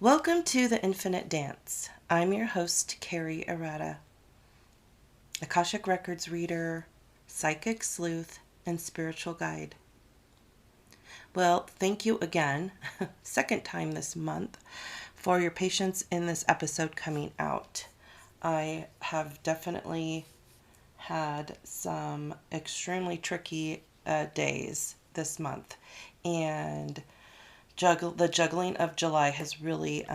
Welcome to the Infinite Dance. I'm your host, Carri, Akashic Records reader, psychic sleuth, and spiritual guide. Well, thank you again, second time this month, for your patience in this episode coming out. I have definitely had some extremely tricky days this month, and the juggling of July has really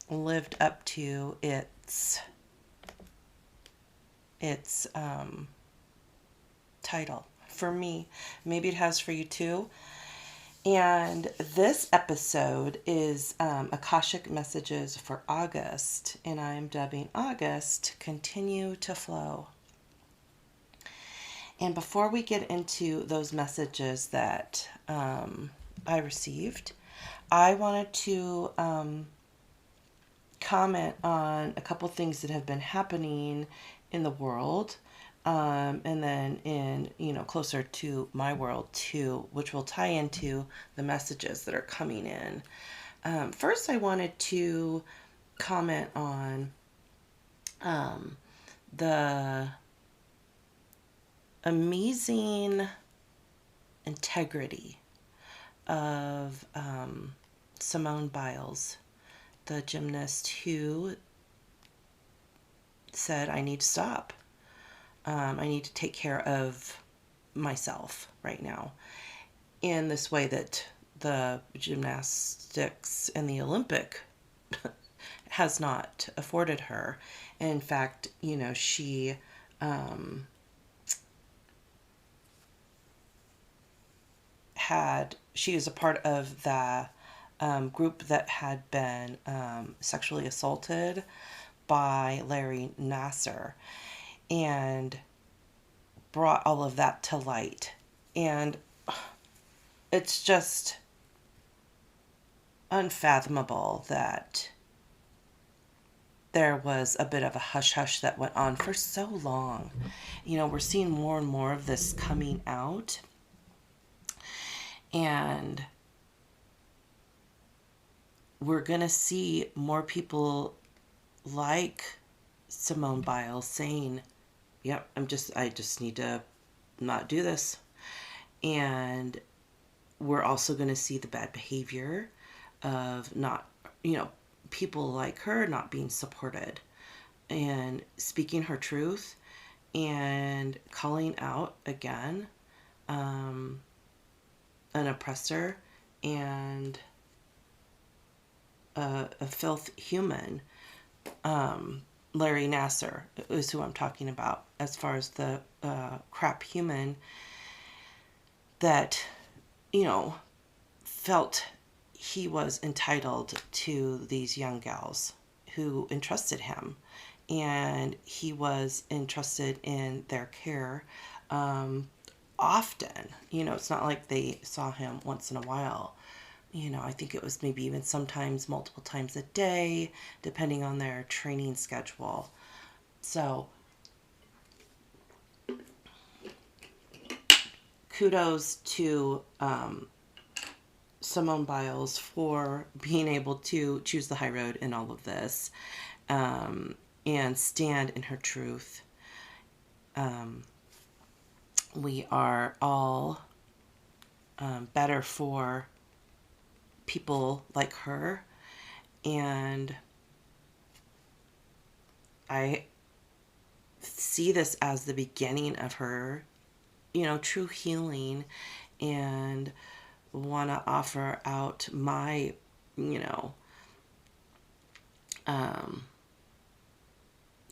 lived up to its title for me. Maybe it has for you too. And this episode is Akashic Messages for August, and I'm dubbing August Continue to Flow. And before we get into those messages that I received, I wanted to comment on a couple things that have been happening in the world, and then closer to my world too, which will tie into the messages that are coming in. First, I wanted to comment on the amazing integrity of Simone Biles, the gymnast who said, I need to stop. I need to take care of myself right now in this way that the gymnastics and the Olympic has not afforded her. In fact, she she is a part of the group that had been sexually assaulted by Larry Nassar, and brought all of that to light. And it's just unfathomable that there was a bit of a hush-hush that went on for so long. We're seeing more and more of this coming out. And we're going to see more people like Simone Biles saying, yep, I just need to not do this. And we're also going to see the bad behavior of not, people like her not being supported and speaking her truth and calling out again an oppressor and a filth human. Larry Nassar is who I'm talking about as far as the crap human that, felt he was entitled to these young gals who entrusted him. And he was entrusted in their care often. It's not like they saw him once in a while. I think it was maybe even sometimes multiple times a day, depending on their training schedule. So, kudos to Simone Biles for being able to choose the high road in all of this, and stand in her truth. We are all better for people like her, and I see this as the beginning of her, true healing, and want to offer out my,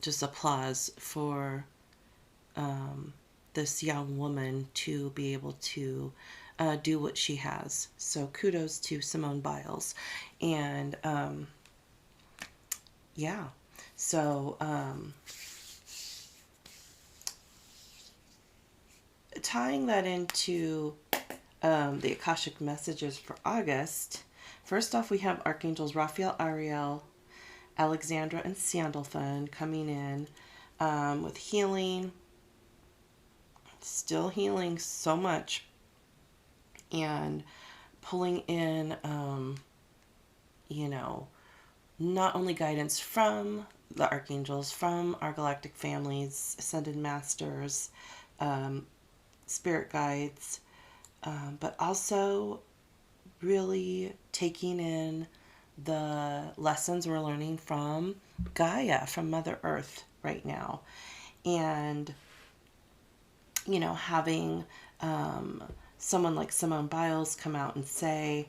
just applause for this young woman to be able to do what she has. So kudos to Simone Biles. And yeah, so tying that into the Akashic messages for August, first off we have Archangels Raphael, Ariel, Alexandra, and Sandalphon coming in with healing, still healing so much, and pulling in you know, not only guidance from the archangels, from our galactic families, ascended masters, um, spirit guides, but also really taking in the lessons we're learning from Gaia, from Mother Earth right now. And, you know, having someone like Simone Biles come out and say,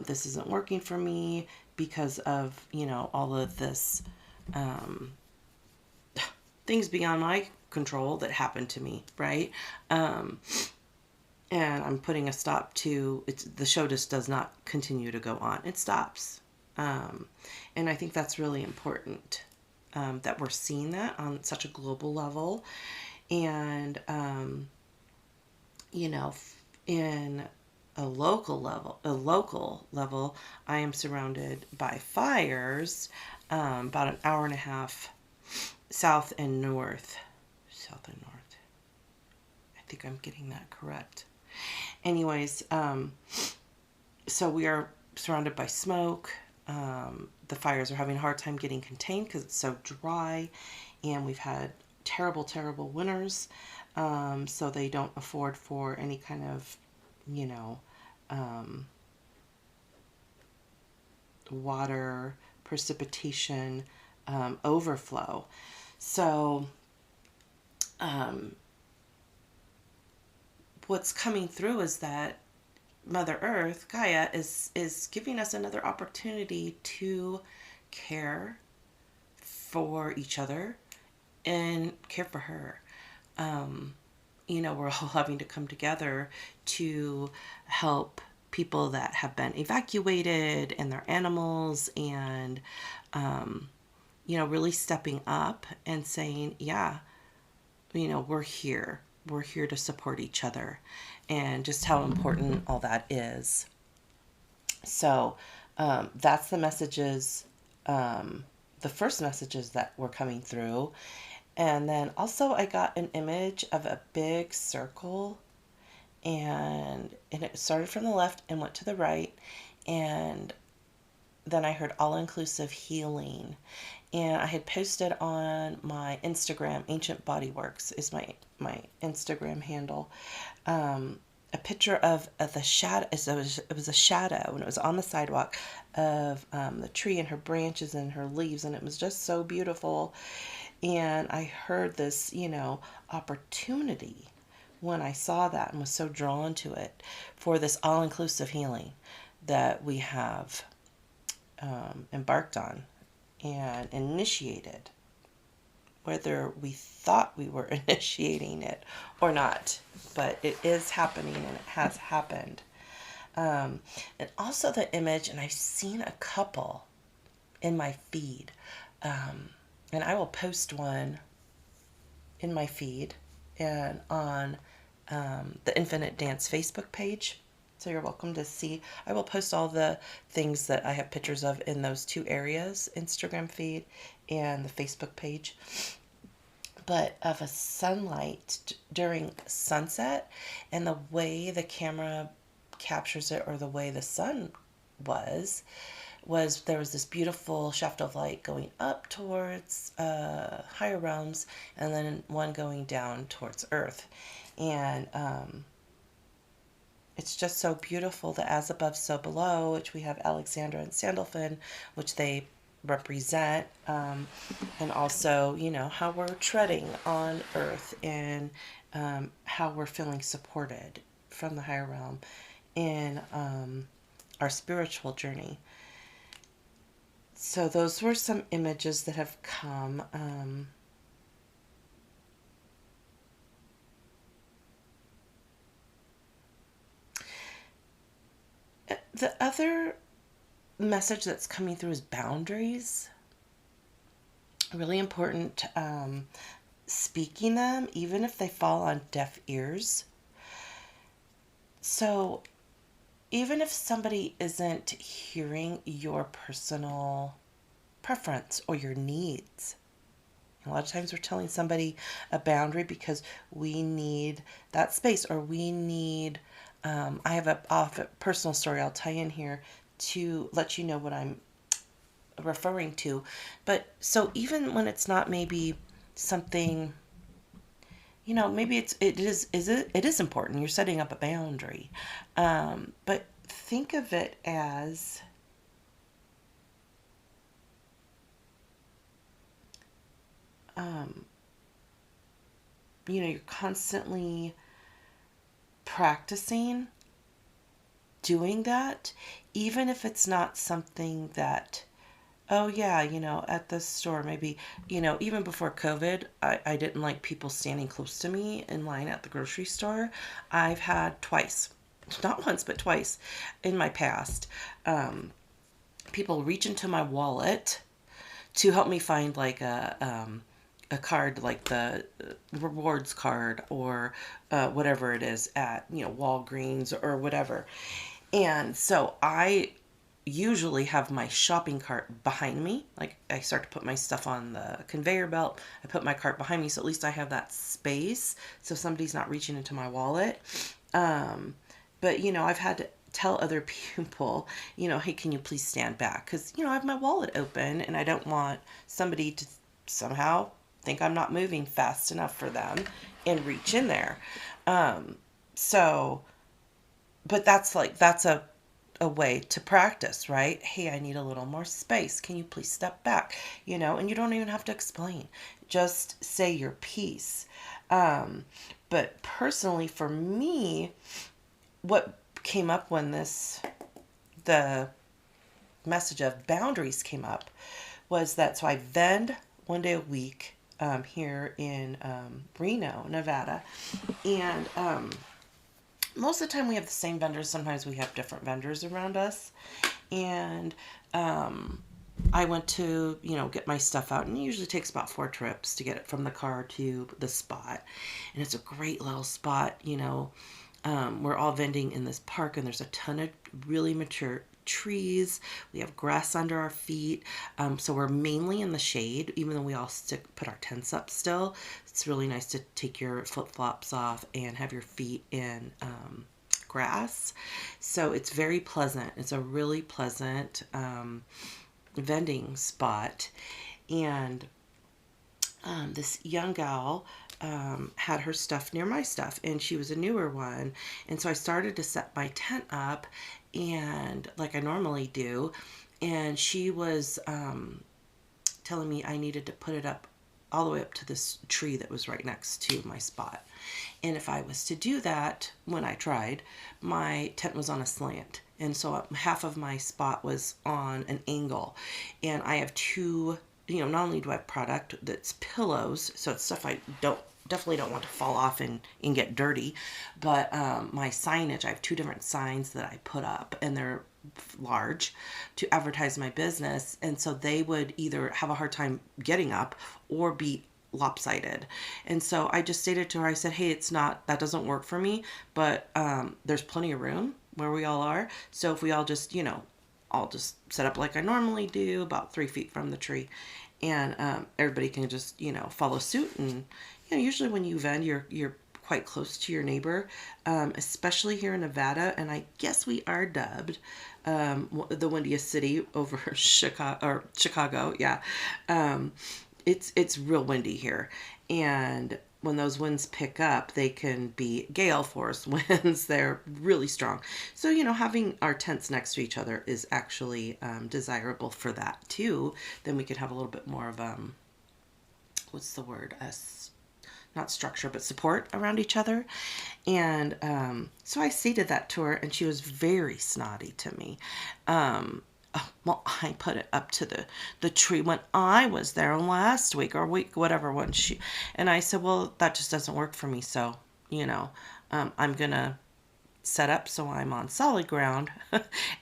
this isn't working for me because of, you know, all of this things beyond my control that happened to me, right? And I'm putting a stop to it's the show just does not continue to go on. It stops. And I think that's really important, that we're seeing that on such a global level. And, you know, in a local level, I am surrounded by fires, about an hour and a half south and north. South and north. I think I'm getting that correct. Anyways, so we are surrounded by smoke. The fires are having a hard time getting contained because it's so dry, and we've had terrible, terrible winters. So they don't afford for any kind of, you know, water, precipitation, overflow. So, what's coming through is that Mother Earth, Gaia, is giving us another opportunity to care for each other and care for her. You know, we're all having to come together to help people that have been evacuated and their animals, and, you know, really stepping up and saying, yeah, you know, we're here. We're here to support each other, and just how important all that is. So, that's the messages, the first messages that were coming through. And then also, I got an image of a big circle, and it started from the left and went to the right. And then I heard all inclusive healing. And I had posted on my Instagram, Ancient Bodyworks is my Instagram handle, a picture of the shadow. It was a shadow, and it was on the sidewalk of the tree and her branches and her leaves, and it was just so beautiful. And I heard this, you know, opportunity when I saw that, and was so drawn to it, for this all-inclusive healing that we have embarked on and initiated, whether we thought we were initiating it or not. But it is happening, and it has happened. And also the image, and I've seen a couple in my feed, and I will post one in my feed and on the Infinite Dance Facebook page. So you're welcome to see. I will post all the things that I have pictures of in those two areas, Instagram feed and the Facebook page. But of a sunlight during sunset, and the way the camera captures it, or the way the sun was there was this beautiful shaft of light going up towards higher realms, and then one going down towards earth. And it's just so beautiful, the as above, so below, which we have Alexandra and Sandalphon, which they represent, and also, you know, how we're treading on earth, and how we're feeling supported from the higher realm in our spiritual journey. So those were some images that have come. The other message that's coming through is boundaries. Really important, speaking them, even if they fall on deaf ears. So even if somebody isn't hearing your personal preference or your needs, a lot of times we're telling somebody a boundary because we need that space, or we need, I have a personal story I'll tie in here to let you know what I'm referring to. But so even when it's not maybe something, maybe it is important. You're setting up a boundary. But think of it as, um, you're constantly practicing doing that, even if it's not something that, oh yeah, at the store, maybe, even before COVID, I didn't like people standing close to me in line at the grocery store. I've had twice, not once, but twice in my past, people reach into my wallet to help me find like a card, like the rewards card, or whatever it is at Walgreens or whatever. And so I usually have my shopping cart behind me. Like, I start to put my stuff on the conveyor belt. I put my cart behind me, so at least I have that space so somebody's not reaching into my wallet. But I've had to tell other people, hey, can you please stand back? Because I have my wallet open and I don't want somebody to somehow think I'm not moving fast enough for them and reach in there. So, but that's a way to practice, right? Hey, I need a little more space. Can you please step back? And you don't even have to explain. Just say your piece. But personally, for me, what came up when the message of boundaries came up was that, so I vend one day a week here in Reno, Nevada. And most of the time we have the same vendors. Sometimes we have different vendors around us. And I went to, get my stuff out, and it usually takes about 4 trips to get it from the car to the spot. And it's a great little spot, we're all vending in this park, and there's a ton of really mature trees. We have grass under our feet. So we're mainly in the shade, even though we all put our tents up still. It's really nice to take your flip-flops off and have your feet in grass. So it's very pleasant. It's a really pleasant vending spot. And this young gal had her stuff near my stuff, and she was a newer one. And so I started to set my tent up, and like I normally do, and she was telling me I needed to put it up all the way up to this tree that was right next to my spot. And if I was to do that, when I tried, my tent was on a slant. And so half of my spot was on an angle. And I have two, not only do I have product that's pillows, so it's stuff I definitely don't want to fall off and get dirty, but my signage, I have 2 different signs that I put up, and they're large to advertise my business. And so they would either have a hard time getting up or be lopsided. And so I just stated to her, I said, hey, that doesn't work for me, but there's plenty of room where we all are. So if we all just, I'll just set up like I normally do, about 3 feet from the tree, and everybody can just, follow suit. And usually when you vend, you're quite close to your neighbor, especially here in Nevada. And I guess we are dubbed the windiest city over Chicago. Yeah. It's real windy here. And when those winds pick up, they can be gale force winds. They're really strong. So, having our tents next to each other is actually desirable for that too. Then we could have a little bit more of, what's the word? Not structure, but support around each other. And so I stated that to her, and she was very snotty to me. Well, I put it up to the tree when I was there last week or week, whatever one and I said, well, that just doesn't work for me. So, I'm going to set up so I'm on solid ground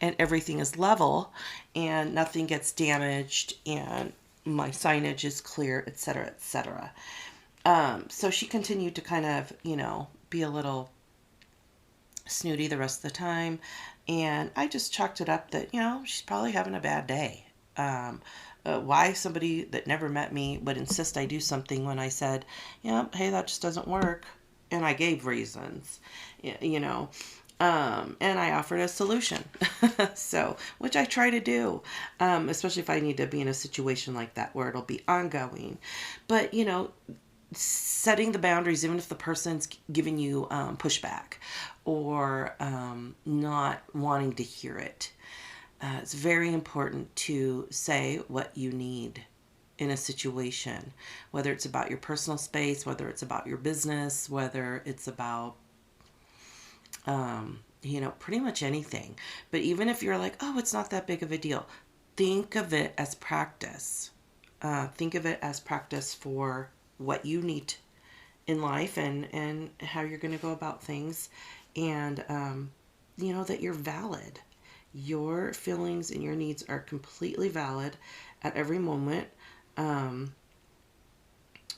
and everything is level and nothing gets damaged and my signage is clear, etc., etc. So she continued to kind of, be a little snooty the rest of the time. And I just chalked it up that, she's probably having a bad day. Why somebody that never met me would insist I do something when I said, hey, that just doesn't work. And I gave reasons, And I offered a solution. So, which I try to do, especially if I need to be in a situation like that where it'll be ongoing. But, setting the boundaries, even if the person's giving you pushback or not wanting to hear it, it's very important to say what you need in a situation, whether it's about your personal space, whether it's about your business, whether it's about pretty much anything. But even if you're like, oh, it's not that big of a deal, think of it as practice. Think of it as practice for what you need in life and how you're going to go about things. And, that you're valid. Your feelings and your needs are completely valid at every moment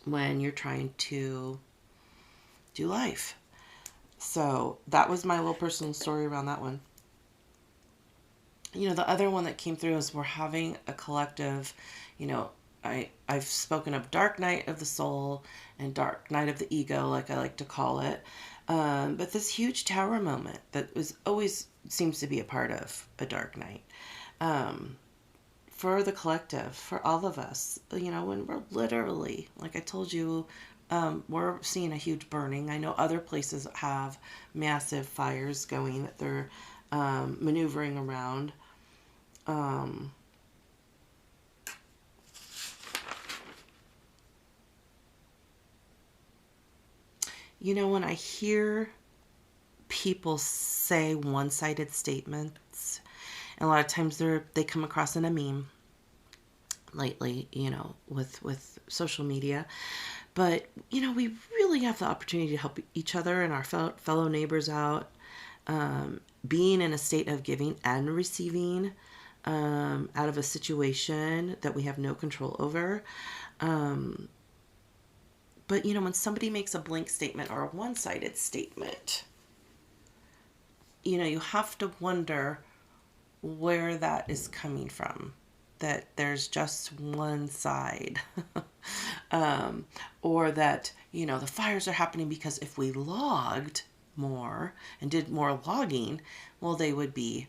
when you're trying to do life. So that was my little personal story around that one. The other one that came through is we're having a collective, I've spoken of dark night of the soul and dark night of the ego, like I like to call it. But this huge tower moment that was always seems to be a part of a dark night. For the collective, for all of us, when we're literally, like I told you, we're seeing a huge burning. I know other places have massive fires going that they're maneuvering around. When I hear people say one-sided statements, and a lot of times they come across in a meme lately, with social media. But, we really have the opportunity to help each other and our fellow neighbors out, being in a state of giving and receiving out of a situation that we have no control over. But, when somebody makes a blank statement or a one-sided statement, you have to wonder where that is coming from. That there's just one side. Or that, the fires are happening because if we logged more and did more logging, well, they would be,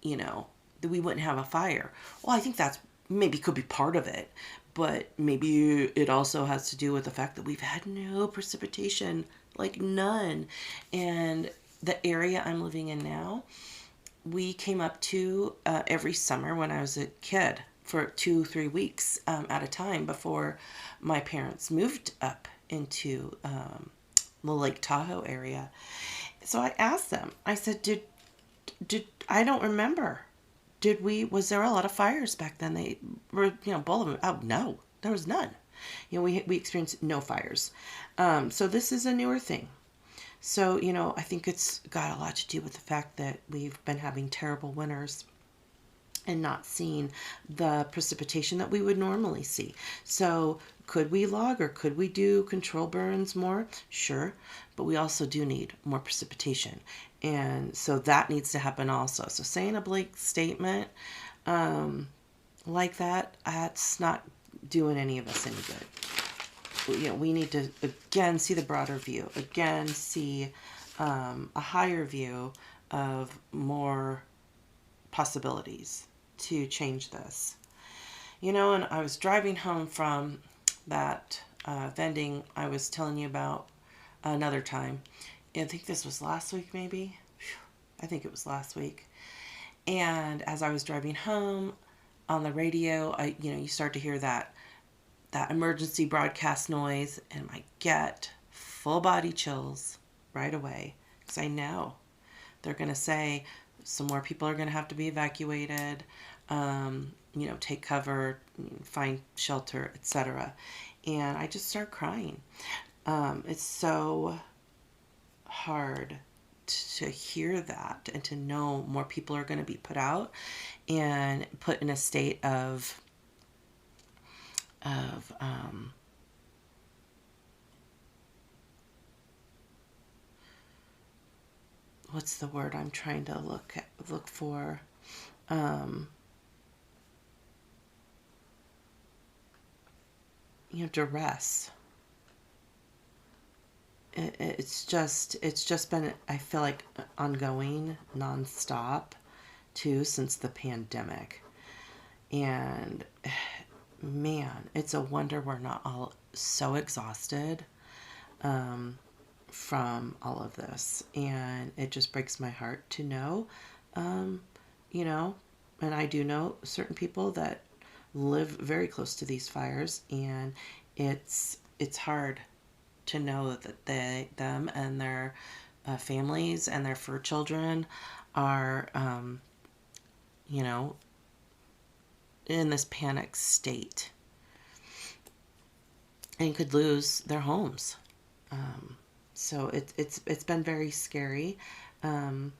that we wouldn't have a fire. Well, I think that's maybe could be part of it, but maybe it also has to do with the fact that we've had no precipitation, like none. And the area I'm living in now, we came up to every summer when I was a kid for 2-3 weeks at a time before my parents moved up into the Lake Tahoe area. So I asked them, I said, did I don't remember. Was there a lot of fires back then? They were, both of them. Oh, no, there was none. We experienced no fires. So this is a newer thing. So, I think it's got a lot to do with the fact that we've been having terrible winters and not seeing the precipitation that we would normally see. So could we log or could we do control burns more? Sure, but we also do need more precipitation. And so that needs to happen also. So saying a blank statement like that's not doing any of us any good. We need to, again, see the broader view. Again, see a higher view of more possibilities to change this. And I was driving home from that vending I was telling you about another time. I think this was last week, maybe. I think it was last week. And as I was driving home on the radio, you start to hear that emergency broadcast noise, and I get full body chills right away because I know they're going to say some more people are going to have to be evacuated, take cover, find shelter, etc. And I just start crying. It's so hard to hear that and to know more people are going to be put out and put in a state of what's the word I'm trying to look for? Duress. it's just been, I feel like, ongoing nonstop too since the pandemic. And man, it's a wonder we're not all so exhausted from all of this. And it just breaks my heart to know, um, you know, and I do know certain people that live very close to these fires, and it's hard to know that them and their families and their fur children are, you know, in this panic state and could lose their homes. Um, so it's been very scary. Um,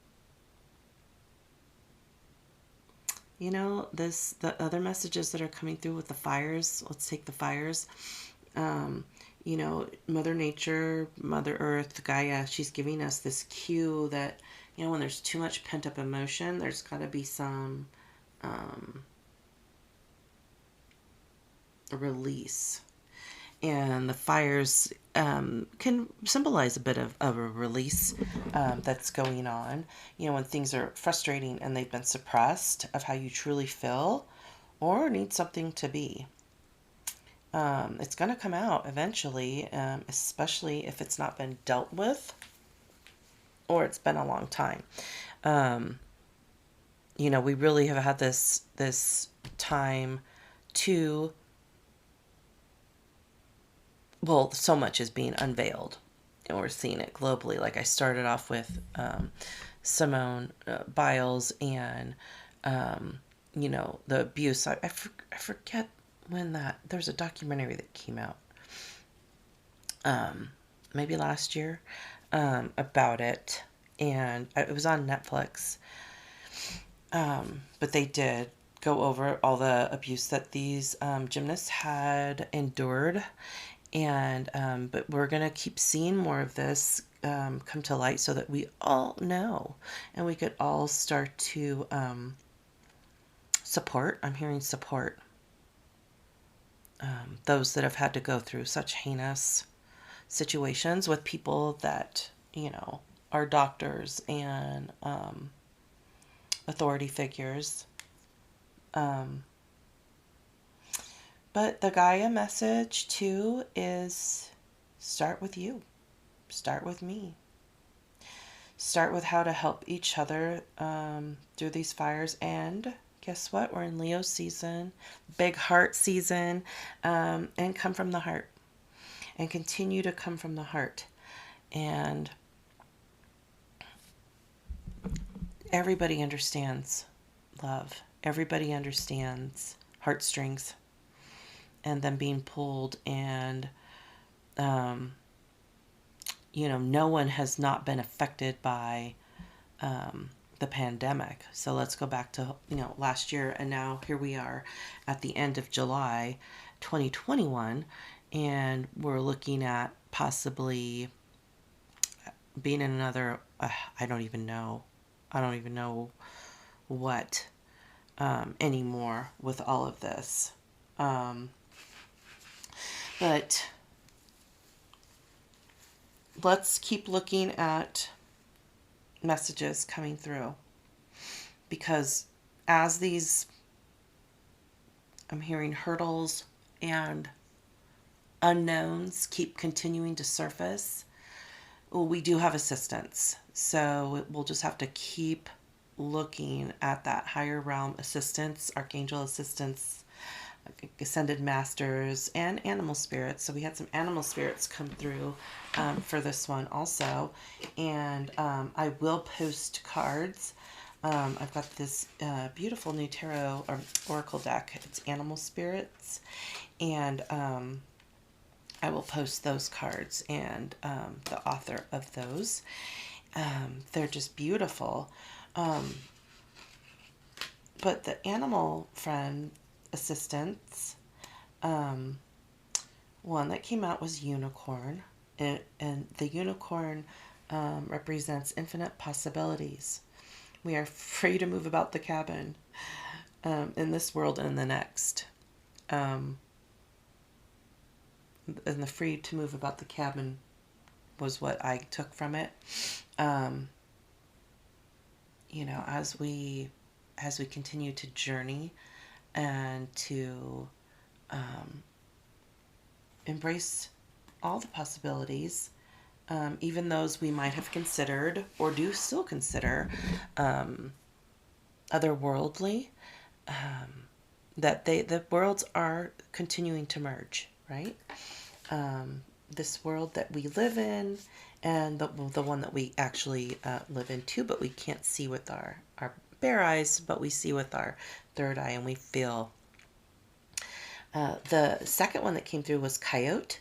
the other messages that are coming through with the fires. Let's take the fires. Um, Mother Nature, Mother Earth, Gaia. She's giving us this cue that when there's too much pent up emotion, there's got to be some um, release. And the fires can symbolize a bit of a release that's going on. When things are frustrating and they've been suppressed of how you truly feel or need something to be. It's going to come out eventually, especially if it's not been dealt with or it's been a long time. We really have had this time to, well, so much is being unveiled, and we're seeing it globally. Like I started off with Simone Biles and, the abuse. I forget when there's a documentary that came out, maybe last year, about it, and it was on Netflix. But they did go over all the abuse that these gymnasts had endured. And but we're going to keep seeing more of this come to light so that we all know and we could all start to support. I'm hearing support those that have had to go through such heinous situations with people that, are doctors and authority figures. But the Gaia message, too, is start with you. Start with me. Start with how to help each other through these fires. And guess what? We're in Leo season, big heart season, and come from the heart. And continue to come from the heart. And everybody understands love. Everybody understands heartstrings. And them being pulled, and no one has not been affected by the pandemic. So let's go back to last year, and now here we are at the end of July 2021, and we're looking at possibly being in another I don't even know what anymore with all of this. But let's keep looking at messages coming through, because as these, I'm hearing hurdles and unknowns keep continuing to surface, we do have assistance. So we'll just have to keep looking at that higher realm assistance, archangel assistance, ascended masters, and animal spirits. So we had some animal spirits come through for this one also. And I will post cards. I've got this beautiful new tarot or oracle deck. It's animal spirits. And I will post those cards and the author of those. They're just beautiful. But the animal friend assistance, one that came out was unicorn, and the unicorn represents infinite possibilities. We are free to move about the cabin in this world and the next, and the free to move about the cabin was what I took from it. Um, as we continue to journey and to um, embrace all the possibilities, even those we might have considered or do still consider um, otherworldly, that the worlds are continuing to merge, right? This world that we live in and the one that we actually live in too, but we can't see with our bare eyes, but we see with our third eye and we feel. The second one that came through was coyote.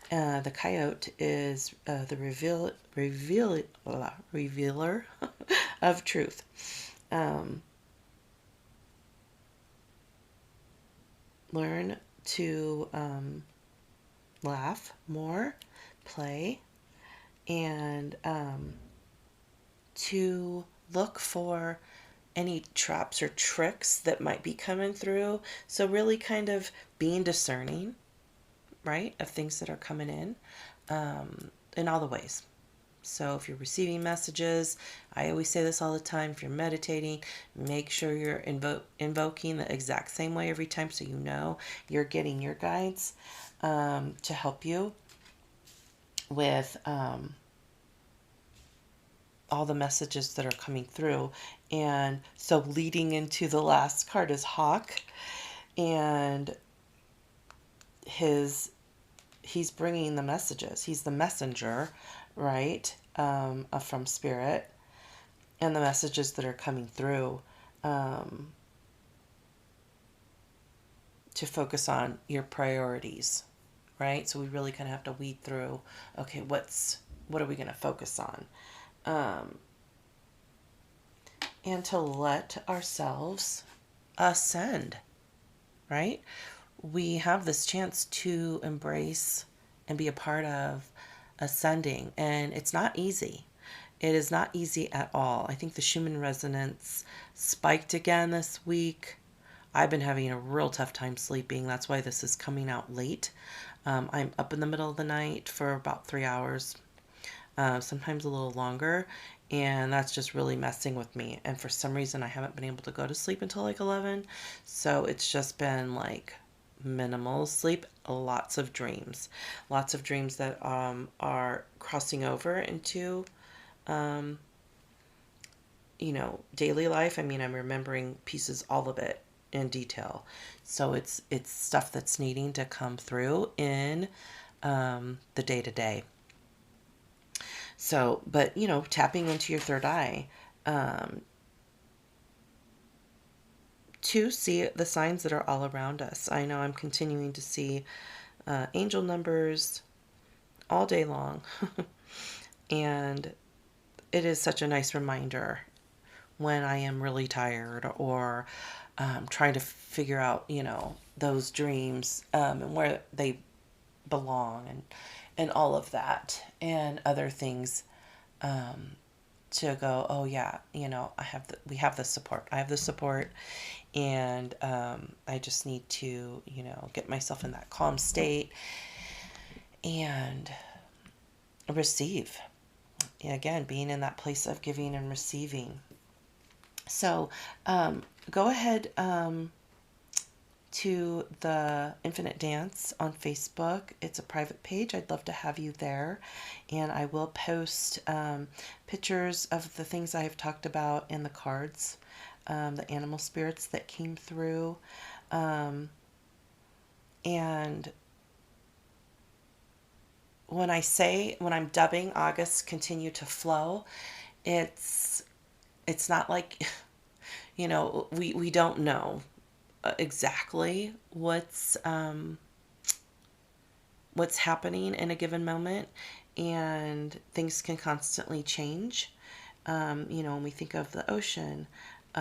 The coyote is the revealer of truth. Um, Learn to laugh more, play, and to look for any traps or tricks that might be coming through. So, really kind of being discerning, right, of things that are coming in all the ways. So if you're receiving messages, I always say this all the time, if you're meditating, make sure you're invoking the exact same way every time so you know you're getting your guides to help you with all the messages that are coming through. And so leading into the last card is Hawk, and he's bringing the messages. He's the messenger, right, from Spirit, and the messages that are coming through to focus on your priorities, right? So we really kind of have to weed through, okay, what are we going to focus on? And to let ourselves ascend, right? We have this chance to embrace and be a part of ascending, and it's not easy. It is not easy at all. I think the Schumann resonance spiked again this week. I've been having a real tough time sleeping. That's why this is coming out late. I'm up in the middle of the night for about 3 hours, sometimes a little longer, and that's just really messing with me. And for some reason, I haven't been able to go to sleep until like 11. So it's just been like minimal sleep, lots of dreams that are crossing over into daily life. I mean, I'm remembering pieces, all of it in detail. So it's stuff that's needing to come through in the day to day. So, but tapping into your third eye, to see the signs that are all around us. I know I'm continuing to see angel numbers all day long. And it is such a nice reminder when I am really tired or trying to figure out, those dreams and where they belong and all of that and other things to go, oh yeah, we have the support. I have the support, and I just need to, get myself in that calm state and receive. Again, being in that place of giving and receiving. So go ahead to the Infinite Dance on Facebook. It's a private page. I'd love to have you there. And I will post pictures of the things I have talked about in the cards, the animal spirits that came through. And when I'm dubbing August continue to flow, it's not like, we don't know exactly what's happening in a given moment, and things can constantly change. When we think of the ocean,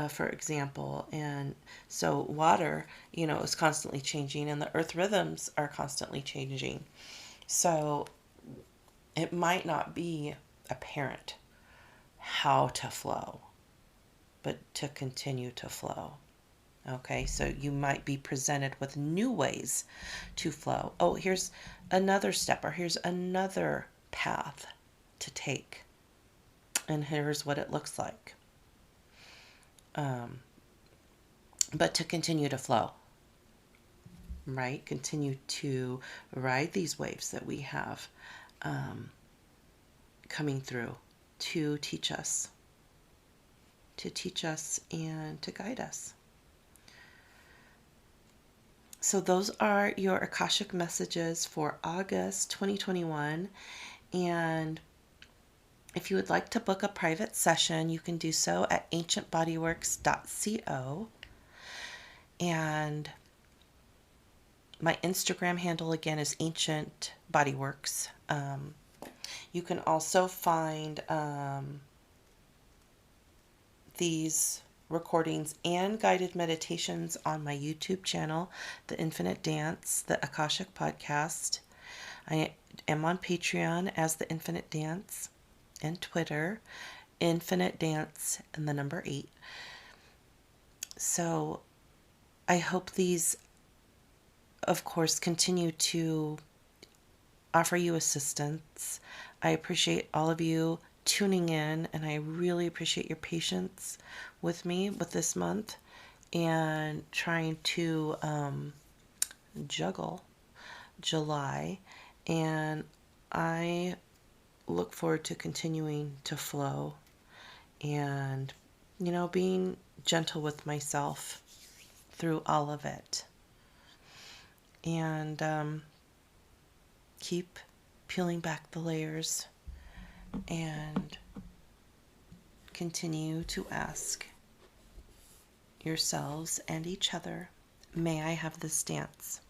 for example, and so water, is constantly changing, and the earth rhythms are constantly changing. So it might not be apparent how to flow, but to continue to flow. Okay, so you might be presented with new ways to flow. Oh, here's another step, or here's another path to take. And here's what it looks like. But to continue to flow, right? Continue to ride these waves that we have coming through to teach us and to guide us. So those are your Akashic messages for August 2021. And if you would like to book a private session, you can do so at ancientbodyworks.co. And my Instagram handle again is Ancient Bodyworks. You can also find these recordings and guided meditations on my YouTube channel, The Infinite Dance, the Akashic Podcast. I am on Patreon as The Infinite Dance, and Twitter, Infinite Dance and the number 8. So I hope these, of course, continue to offer you assistance. I appreciate all of you tuning in, and I really appreciate your patience with me with this month and trying to juggle July. And I look forward to continuing to flow and, being gentle with myself through all of it. And keep peeling back the layers and continue to ask yourselves and each other, may I have this dance?